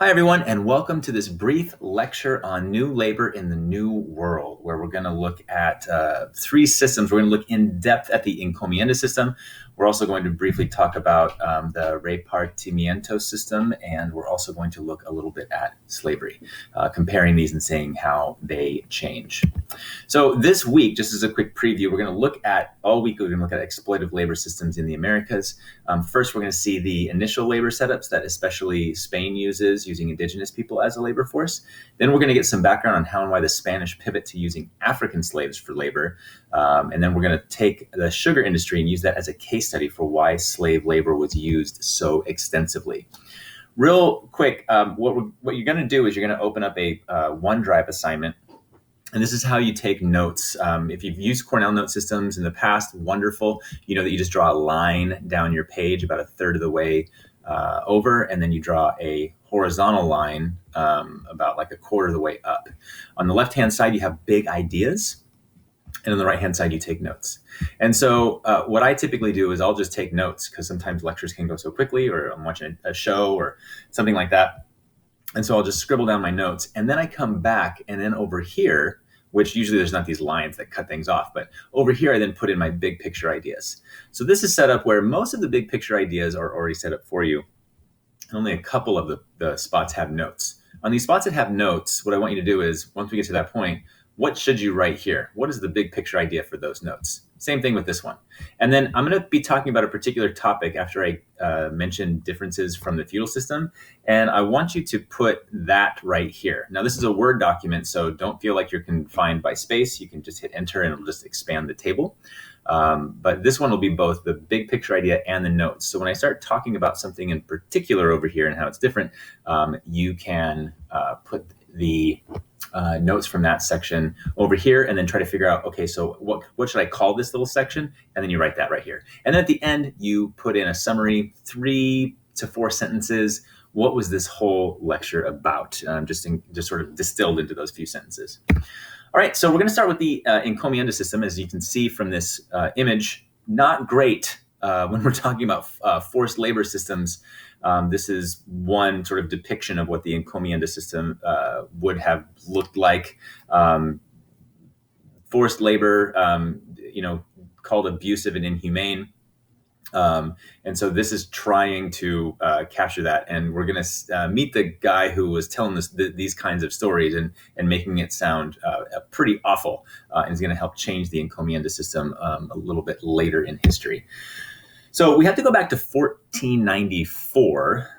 Hi, everyone, and welcome to this brief lecture on new labor in the new world, where we're going to look at three systems. We're going to look in depth at the Encomienda system. We're also going to briefly talk about the repartimiento system, and we're also going to look a little bit at slavery, comparing these and saying how they change. So this week, just as a quick preview, we're going to look at all week. We're going to look at exploitative labor systems in the Americas. First, we're going to see the initial labor setups that especially Spain uses, using indigenous people as a labor force. Then we're going to get some background on how and why the Spanish pivot to using African slaves for labor. And then we're going to take the sugar industry and use that as a case study for why slave labor was used so extensively. Real quick, what you're going to do is you're going to open up a OneDrive assignment. And this is how you take notes. If you've used Cornell note systems in the past, wonderful. You know that you just draw a line down your page about a third of the way over, and then you draw a horizontal line about like a quarter of the way up. On the left-hand side, you have big ideas, and on the right-hand side, you take notes. And so what I typically do is I'll just take notes because sometimes lectures can go so quickly, or I'm watching a show or something like that. And so I'll just scribble down my notes, and then I come back, and then over here, which usually there's not these lines that cut things off, but over here I then put in my big picture ideas. So this is set up where most of the big picture ideas are already set up for you. And only a couple of the spots have notes. On these spots that have notes, what I want you to do is, once we get to that point, what should you write here? What is the big picture idea for those notes? Same thing with this one. And then I'm going to be talking about a particular topic after I mention differences from the feudal system. And I want you to put that right here. Now, this is a Word document, so don't feel like you're confined by space. You can just hit enter and it'll just expand the table. But this one will be both the big picture idea and the notes. So when I start talking about something in particular over here and how it's different, you can put the notes from that section over here and then try to figure out, okay, so what should I call this little section? And then you write that right here. And then at the end, you put in a summary, 3 to 4 sentences. What was this whole lecture about? Just sort of distilled into those few sentences. All right, so we're going to start with the Encomienda system. As you can see from this image, not great when we're talking about forced labor systems. This is one sort of depiction of what the Encomienda system would have looked like. Forced labor, called abusive and inhumane. And so this is trying to capture that. And we're going to meet the guy who was telling us these kinds of stories and making it sound pretty awful. And is going to help change the Encomienda system a little bit later in history. So we have to go back to 1494,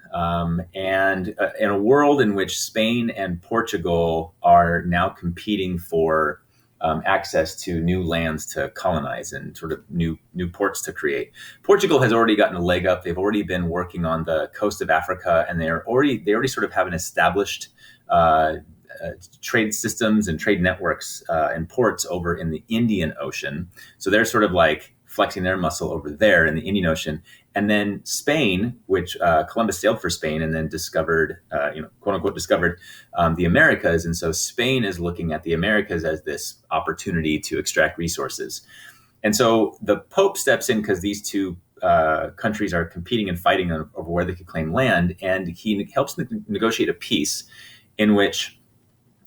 and in a world in which Spain and Portugal are now competing for access to new lands to colonize and sort of new ports to create. Portugal has already gotten a leg up. They've already been working on the coast of Africa, and they already sort of have an established trade systems and trade networks and ports over in the Indian Ocean. So they're sort of like flexing their muscle over there in the Indian Ocean. And then Spain, which Columbus sailed for Spain and then discovered, quote unquote, discovered the Americas. And so Spain is looking at the Americas as this opportunity to extract resources. And so the Pope steps in because these two countries are competing and fighting over where they could claim land. And he helps negotiate a peace in which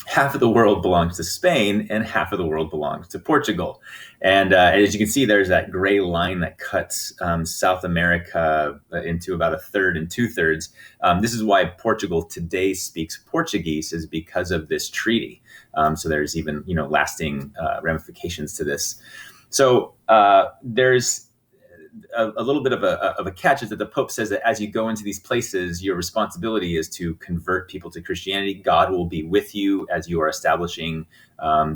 half of the world belongs to Spain and half of the world belongs to Portugal. And as you can see, there's that gray line that cuts South America into about a third and 2/3. This is why Portugal today speaks Portuguese, is because of this treaty. So there's even, lasting ramifications to this. So there's a little bit of a catch, is that the Pope says that as you go into these places, your responsibility is to convert people to Christianity. God will be with you as you are establishing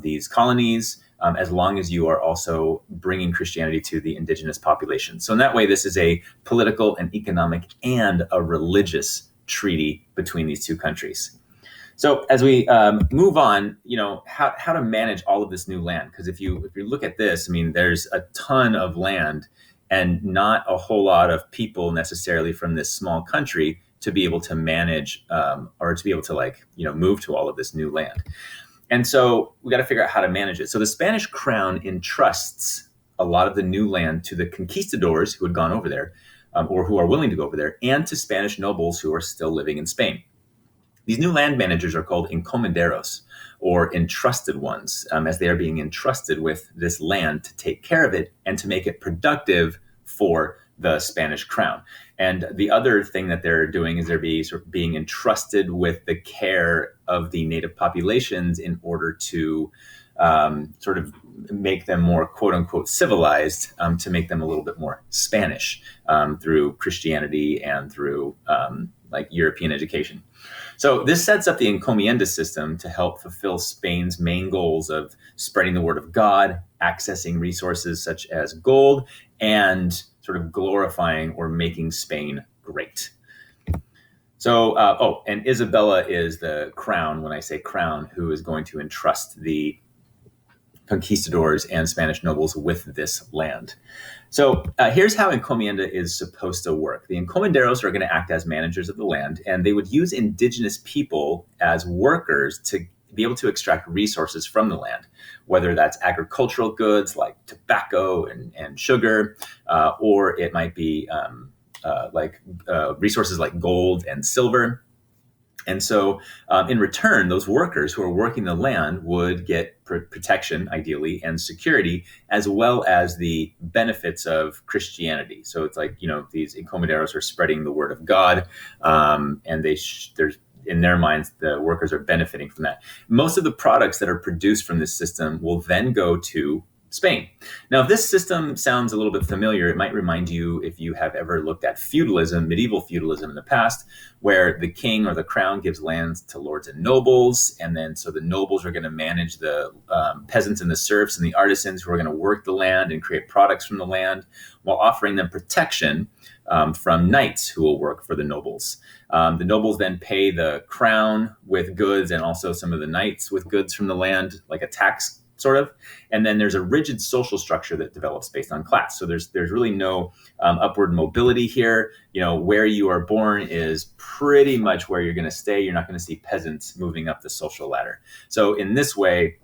these colonies, as long as you are also bringing Christianity to the indigenous population. So in that way, this is a political and economic and a religious treaty between these two countries. So as we move on, how to manage all of this new land, because if you look at this, I mean, there's a ton of land and not a whole lot of people necessarily from this small country to be able to manage or to be able to move to all of this new land. And so we got to figure out how to manage it. So the Spanish crown entrusts a lot of the new land to the conquistadors who had gone over there or who are willing to go over there, and to Spanish nobles who are still living in Spain. These new land managers are called encomenderos, or entrusted ones, as they are being entrusted with this land to take care of it and to make it productive for the Spanish crown. And the other thing that they're doing is they're being entrusted with the care of the native populations in order to sort of make them more quote unquote civilized, to make them a little bit more Spanish, through Christianity and through like European education. So this sets up the Encomienda system to help fulfill Spain's main goals of spreading the word of God, accessing resources such as gold, and sort of glorifying or making Spain great. So, and Isabella is the crown, when I say crown, who is going to entrust the conquistadors and Spanish nobles with this land. So here's how encomienda is supposed to work. The encomenderos are going to act as managers of the land, and they would use indigenous people as workers to be able to extract resources from the land, whether that's agricultural goods like tobacco and sugar, or it might be resources like gold and silver. And so in return, those workers who are working the land would get protection, ideally, and security, as well as the benefits of Christianity. So it's like, these encomenderos are spreading the word of God, and there's in their minds, the workers are benefiting from that. Most of the products that are produced from this system will then go to Spain. Now, if this system sounds a little bit familiar, it might remind you, if you have ever looked at feudalism, medieval feudalism in the past, where the king or the crown gives lands to lords and nobles, and then so the nobles are going to manage the peasants and the serfs and the artisans who are going to work the land and create products from the land, while offering them protection from knights who will work for the nobles. The nobles then pay the crown with goods, and also some of the knights with goods from the land, like a tax sort of. And then there's a rigid social structure that develops based on class. So there's really no upward mobility here. Where you are born is pretty much where you're going to stay. You're not going to see peasants moving up the social ladder. So in this way,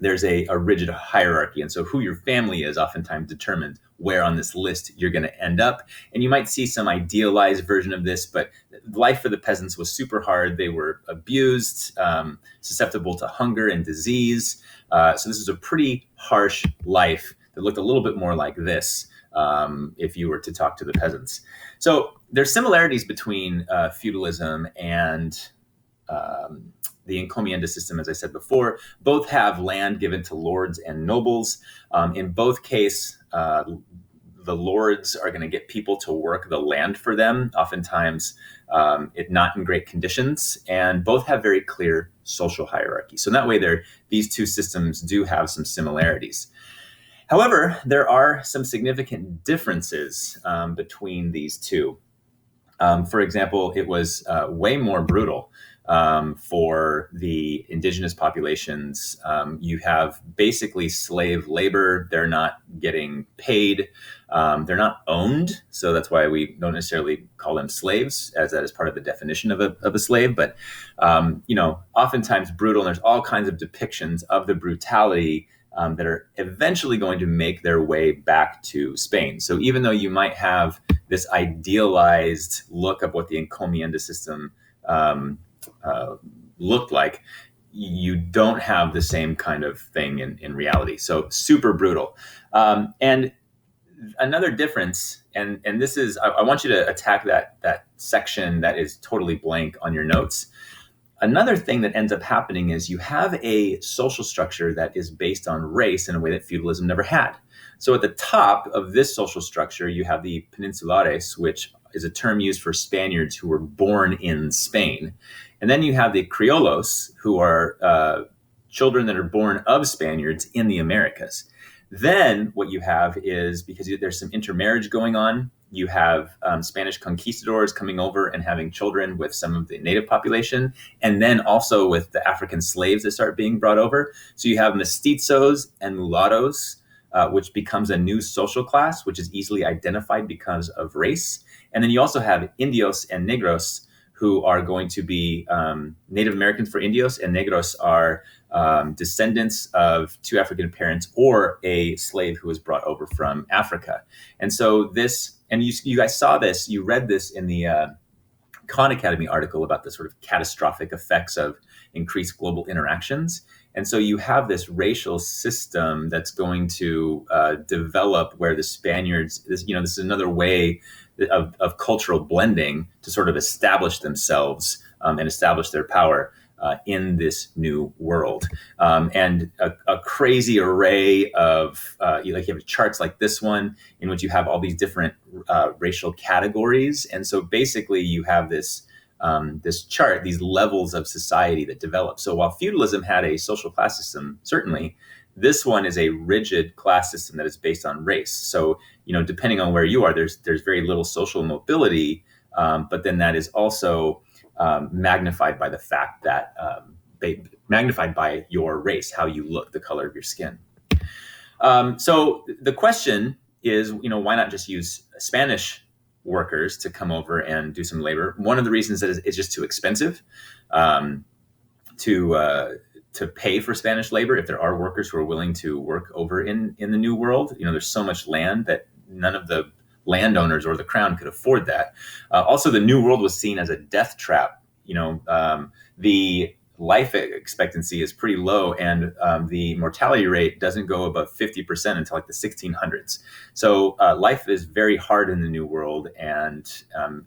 there's a rigid hierarchy. And so who your family is oftentimes determines where on this list you're going to end up. And you might see some idealized version of this, but life for the peasants was super hard. They were abused, susceptible to hunger and disease. So this is a pretty harsh life that looked a little bit more like this, if you were to talk to the peasants. So there's similarities between feudalism and the encomienda system, as I said before. Both have land given to lords and nobles. In both cases, the lords are going to get people to work the land for them, oftentimes not in great conditions, and both have very clear social hierarchy. So in that way, these two systems do have some similarities. However, there are some significant differences between these two. For example, it was way more brutal for the indigenous populations. You have basically slave labor. They're not getting paid. They're not owned. So that's why we don't necessarily call them slaves, as that is part of the definition of a slave. But, oftentimes brutal. And there's all kinds of depictions of the brutality that are eventually going to make their way back to Spain. So even though you might have this idealized look of what the encomienda system looked like, you don't have the same kind of thing in reality. So super brutal. And another difference, and this is, I want you to attack that section that is totally blank on your notes. Another thing that ends up happening is you have a social structure that is based on race in a way that feudalism never had. So at the top of this social structure, you have the peninsulares, which is a term used for Spaniards who were born in Spain. And then you have the criollos, who are children that are born of Spaniards in the Americas. Then what you have is, because there's some intermarriage going on, you have Spanish conquistadors coming over and having children with some of the native population, and then also with the African slaves that start being brought over. So you have mestizos and mulattoes, which becomes a new social class, which is easily identified because of race. And then you also have indios and negros, who are going to be Native Americans for indios, and negros are descendants of two African parents or a slave who was brought over from Africa. And so this, and you guys saw this, you read this in the Khan Academy article about the sort of catastrophic effects of increased global interactions. And so you have this racial system that's going to develop where the Spaniards, this is another way of cultural blending to sort of establish themselves and establish their power in this new world. And a crazy array of, you have charts like this one in which you have all these different racial categories. And so basically you have this chart, these levels of society that develop. So while feudalism had a social class system, certainly, this one is a rigid class system that is based on race. So, depending on where you are, there's very little social mobility, but then that is also magnified by the fact that magnified by your race, how you look, the color of your skin. So the question is, why not just use Spanish workers to come over and do some labor? One of the reasons is it's just too expensive to pay for Spanish labor if there are workers who are willing to work over in the New World. There's so much land that none of the landowners or the crown could afford that. Also, the New World was seen as a death trap. The life expectancy is pretty low, and the mortality rate doesn't go above 50% until like the 1600s. So life is very hard in the New World, and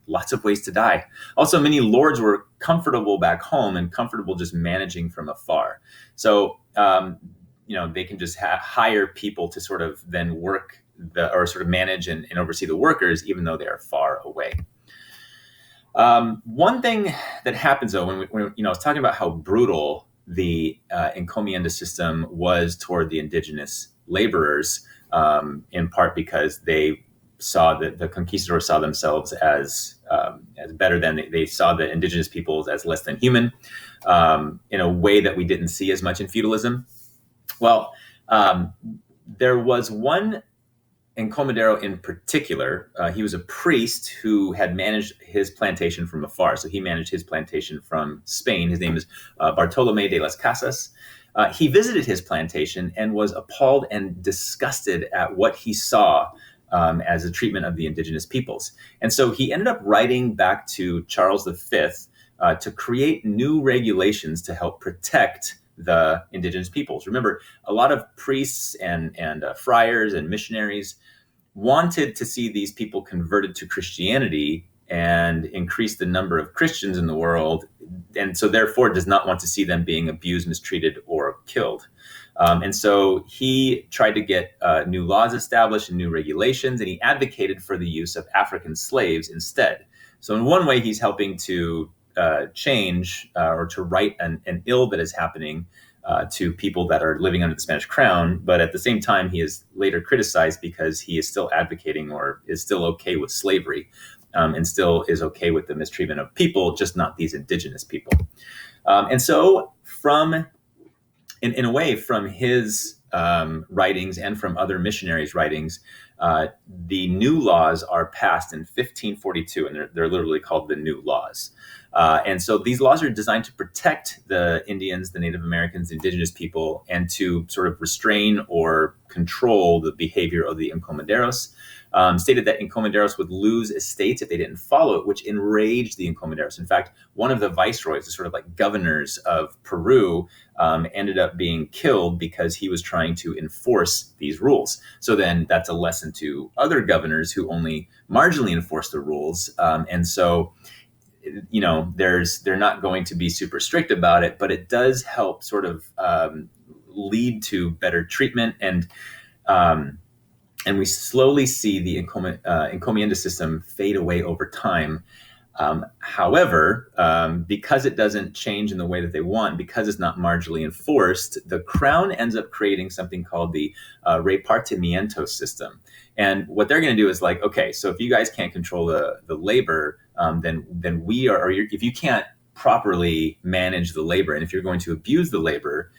lots of ways to die. Also, many lords were comfortable back home and comfortable just managing from afar. So they can just hire people to sort of then work or sort of manage and oversee the workers, even though they are far away. One thing that happens, though, when I was talking about how brutal the Encomienda system was toward the indigenous laborers, in part because they saw that the conquistadors saw themselves as better than they saw the indigenous peoples as less than human, in a way that we didn't see as much in feudalism. Well, there was one encomendero in particular. He was a priest who had managed his plantation from afar. So he managed his plantation from Spain. His name is Bartolomé de las Casas. He visited his plantation and was appalled and disgusted at what he saw as a treatment of the indigenous peoples. And so he ended up writing back to Charles V to create new regulations to help protect the indigenous peoples. Remember, a lot of priests and friars and missionaries wanted to see these people converted to Christianity and increase the number of Christians in the world, and so therefore does not want to see them being abused, mistreated, or killed. And so he tried to get new laws established and new regulations, and he advocated for the use of African slaves instead. So in one way, he's helping to change or to right an ill that is happening to people that are living under the Spanish crown. But at the same time, he is later criticized because he is still advocating or is still okay with slavery and still is okay with the mistreatment of people, just not these indigenous people. And so in a way, from his writings and from other missionaries' writings, the new laws are passed in 1542, and they're literally called the New Laws. And so these laws are designed to protect the Indians, the Native Americans, the indigenous people, and to sort of restrain or control the behavior of the encomenderos. Stated that encomenderos would lose estates if they didn't follow it, which enraged the encomenderos. In fact, one of the viceroys, the sort of like governors of Peru, ended up being killed because he was trying to enforce these rules. So then that's a lesson to other governors who only marginally enforce the rules. And so they're not going to be super strict about it, but it does help sort of lead to better treatment. And we slowly see the Encomienda system fade away over time. However, because it doesn't change in the way that they want, because it's not marginally enforced, the crown ends up creating something called the repartimiento system. And what they're going to do is like, okay, so if you guys can't control the labor, then we are, or if you can't properly manage the labor, and if you're going to abuse the labor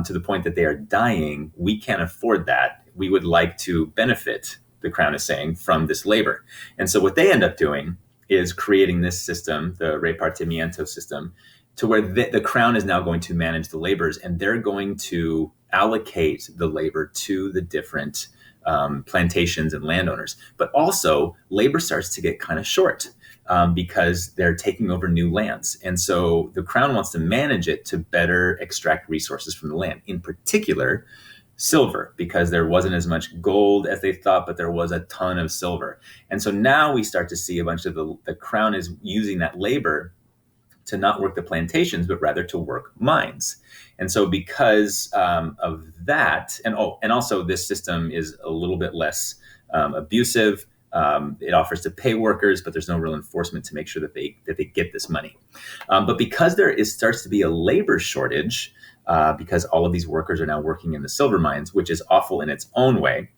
to the point that they are dying, we can't afford that. We would like to benefit, the crown is saying, from this labor. And so what they end up doing is creating this system, the repartimiento system, to where the crown is now going to manage the labors, and they're going to allocate the labor to the different plantations and landowners. But also, labor starts to get kind of short. because they're taking over new lands. And so the crown wants to manage it to better extract resources from the land, in particular, silver, because there wasn't as much gold as they thought, but there was a ton of silver. And so now we start to see a bunch of the crown is using that labor to not work the plantations, but rather to work mines. And so because of that, and also this system is a little bit less abusive. It offers to pay workers, but there's no real enforcement to make sure that they get this money. But because starts to be a labor shortage, because all of these workers are now working in the silver mines, which is awful in its own way,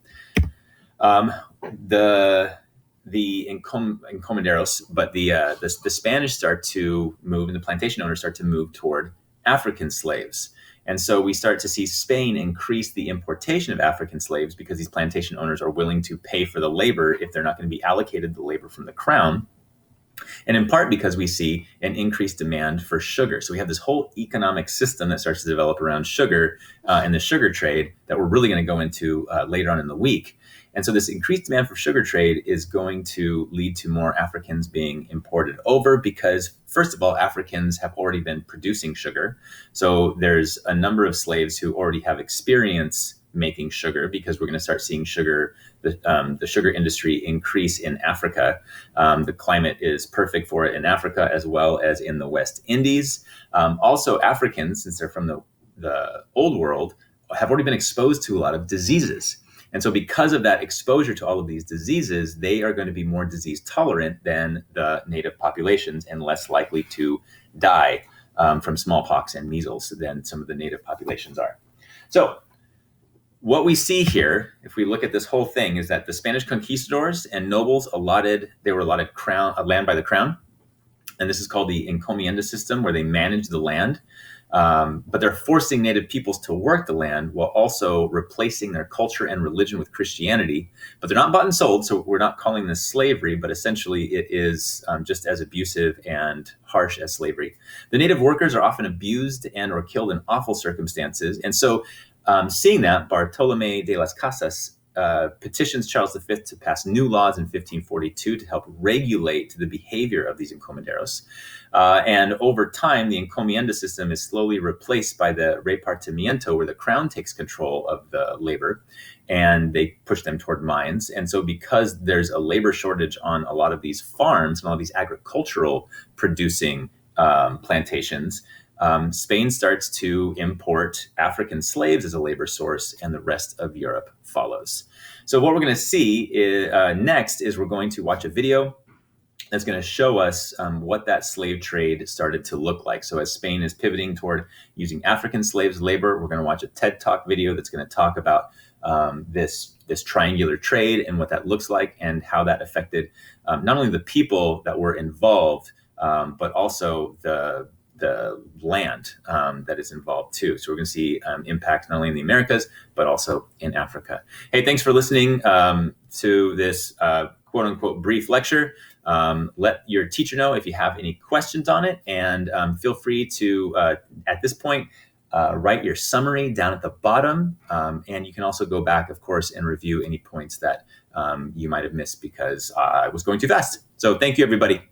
the encomenderos, but the Spanish start to move, and the plantation owners start to move toward African slaves. And so we start to see Spain increase the importation of African slaves because these plantation owners are willing to pay for the labor if they're not going to be allocated the labor from the crown. And in part because we see an increased demand for sugar. So we have this whole economic system that starts to develop around sugar and the sugar trade that we're really going to go into later on in the week. And so this increased demand for sugar trade is going to lead to more Africans being imported over because, first of all, Africans have already been producing sugar. So there's a number of slaves who already have experience making sugar because we're going to start seeing sugar, the sugar industry increase in Africa. The climate is perfect for it in Africa as well as in the West Indies. Also, Africans, since they're from the old world, have already been exposed to a lot of diseases. And so because of that exposure to all of these diseases, they are going to be more disease tolerant than the native populations and less likely to die from smallpox and measles than some of the native populations are. So what we see here, if we look at this whole thing, is that the Spanish conquistadors and nobles they were allotted land by the crown. And this is called the Encomienda System, where they manage the land. But they're forcing native peoples to work the land while also replacing their culture and religion with Christianity. But they're not bought and sold, so we're not calling this slavery, but essentially it is just as abusive and harsh as slavery. The native workers are often abused and or killed in awful circumstances. And so seeing that, Bartolomé de las Casas petitions Charles V to pass new laws in 1542 to help regulate the behavior of these encomenderos. And over time, the encomienda system is slowly replaced by the repartimiento, where the crown takes control of the labor and they push them toward mines. And so because there's a labor shortage on a lot of these farms and all these agricultural producing plantations, Spain starts to import African slaves as a labor source, and the rest of Europe follows. So what we're going to see next is we're going to watch a video that's going to show us what that slave trade started to look like. So as Spain is pivoting toward using African slaves labor, we're going to watch a TED Talk video that's going to talk about this triangular trade and what that looks like and how that affected not only the people that were involved, but also the land that is involved too. So we're going to see impact not only in the Americas, but also in Africa. Hey, thanks for listening to this quote unquote brief lecture. Let your teacher know if you have any questions on it, and feel free to, at this point, write your summary down at the bottom. And you can also go back, of course, and review any points that you might have missed because I was going too fast. So thank you, everybody.